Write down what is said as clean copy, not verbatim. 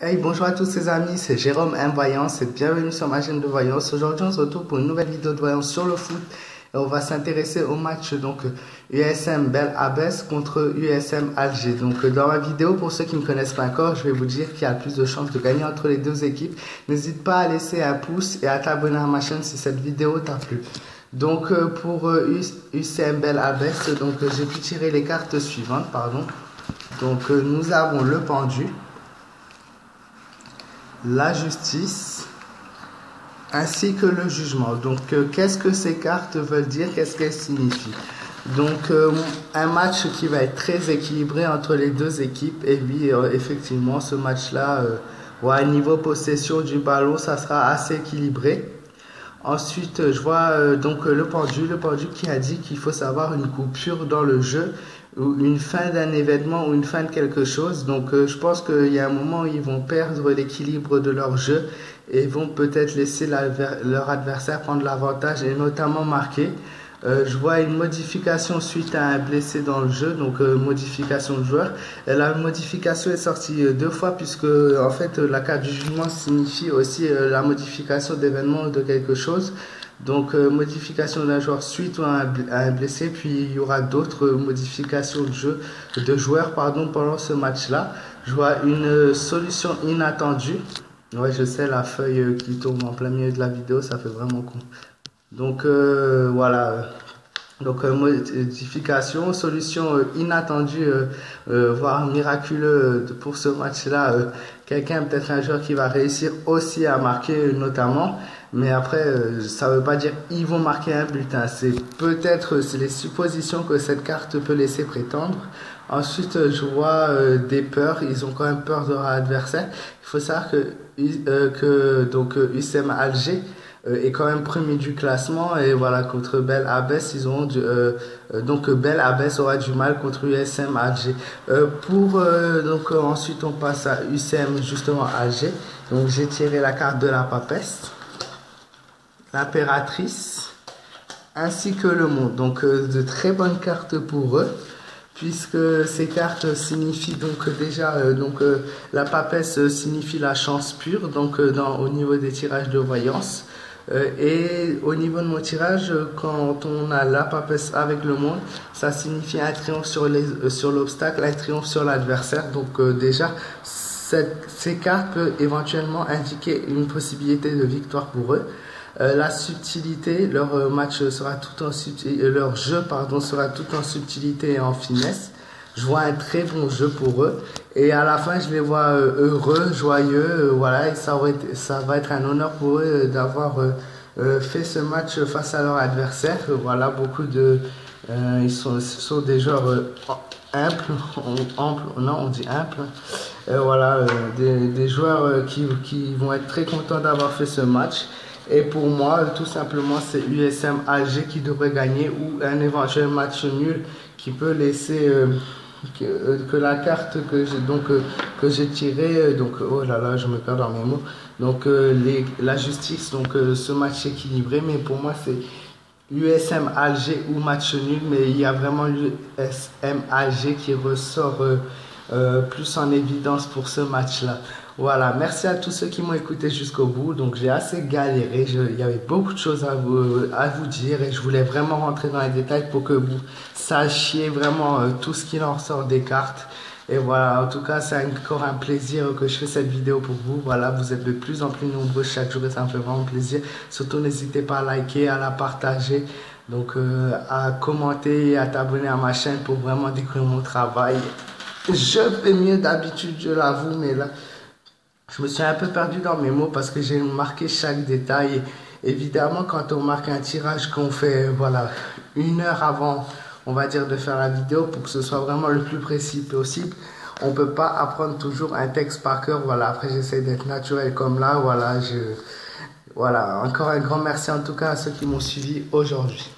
Hey, bonjour à tous les amis, c'est Jérôme M Voyance et bienvenue sur ma chaîne de voyance. Aujourd'hui, on se retrouve pour une nouvelle vidéo de voyance sur le foot et on va s'intéresser au match USM Bel Abbès contre USM Alger. Dans ma vidéo, pour ceux qui ne me connaissent pas encore, je vais vous dire qu'il y a plus de chances de gagner entre les deux équipes. N'hésite pas à laisser un pouce et à t'abonner à ma chaîne si cette vidéo t'a plu. Pour UCM Bel Abbès, j'ai pu tirer les cartes suivantes, pardon. Nous avons le pendu, la justice ainsi que le jugement. Qu'est-ce que ces cartes veulent dire? Qu'est-ce qu'elles signifient? Un match qui va être très équilibré entre les deux équipes. Et oui, effectivement, ce match-là, niveau possession du ballon, ça sera assez équilibré. Ensuite, je vois le pendu qui a dit qu'il faut savoir une coupure dans le jeu, ou une fin d'un événement ou une fin de quelque chose. Je pense qu'il y a un moment où ils vont perdre l'équilibre de leur jeu et vont peut-être laisser leur adversaire prendre l'avantage et notamment marquer. Je vois une modification suite à un blessé dans le jeu, modification de joueur. Et la modification est sortie deux fois puisque en fait la carte du jugement signifie aussi la modification d'événement ou de quelque chose. Modification d'un joueur suite à un blessé, puis il y aura d'autres modifications de joueurs pendant ce match-là. Je vois une solution inattendue. Ouais, je sais, la feuille qui tourne en plein milieu de la vidéo, ça fait vraiment con. Voilà. Modification, solution inattendue, voire miraculeuse pour ce match-là. Quelqu'un, peut-être un joueur qui va réussir aussi à marquer notamment. Mais après, ça ne veut pas dire qu'ils vont marquer un but. Hein. C'est les suppositions que cette carte peut laisser prétendre. Ensuite, je vois des peurs. Ils ont quand même peur de leur adversaire. Il faut savoir que UCM Alger est quand même premier du classement et voilà contre Bel Abbès Bel Abbès aura du mal contre USM Alger. Ensuite on passe à UCM justement Alger. Donc j'ai tiré la carte de la papesse, l'impératrice ainsi que le monde. De très bonnes cartes pour eux, puisque ces cartes signifient la papesse signifie la chance pure au niveau des tirages de voyance. Et au niveau de mon tirage, quand on a la papesse avec le monde, ça signifie un triomphe sur l'obstacle, un triomphe sur l'adversaire. Ces cartes peuvent éventuellement indiquer une possibilité de victoire pour eux. La subtilité, leur jeu sera tout en subtilité et en finesse. Je vois un très bon jeu pour eux. Et à la fin, je les vois heureux, joyeux. Voilà, et ça va être un honneur pour eux d'avoir fait ce match face à leur adversaire. Voilà, ce sont des joueurs on dit humbles. Des joueurs qui vont être très contents d'avoir fait ce match. Et pour moi, tout simplement, c'est USM Alger qui devrait gagner ou un éventuel match nul qui peut laisser que la carte que j'ai tirée, oh là là, je me perds dans mes mots. La justice, ce match équilibré, mais pour moi c'est USM Alger ou match nul, mais il y a vraiment USM Alger qui ressort plus en évidence pour ce match-là. Voilà, merci à tous ceux qui m'ont écouté jusqu'au bout. J'ai assez galéré, il y avait beaucoup de choses à vous dire et je voulais vraiment rentrer dans les détails pour que vous sachiez vraiment tout ce qu'il en ressort des cartes. Et voilà, en tout cas, c'est encore un plaisir que je fais cette vidéo pour vous. Voilà, vous êtes de plus en plus nombreux chaque jour et ça me fait vraiment plaisir. Surtout, n'hésitez pas à liker, à la partager, à commenter et à t'abonner à ma chaîne pour vraiment découvrir mon travail. Je fais mieux d'habitude, je l'avoue, mais là, je me suis un peu perdu dans mes mots parce que j'ai marqué chaque détail. Et évidemment, quand on marque un tirage qu'on fait, voilà, une heure avant, on va dire, de faire la vidéo pour que ce soit vraiment le plus précis possible, on peut pas apprendre toujours un texte par cœur. Voilà, après, j'essaie d'être naturel comme là. Voilà, encore un grand merci en tout cas à ceux qui m'ont suivi aujourd'hui.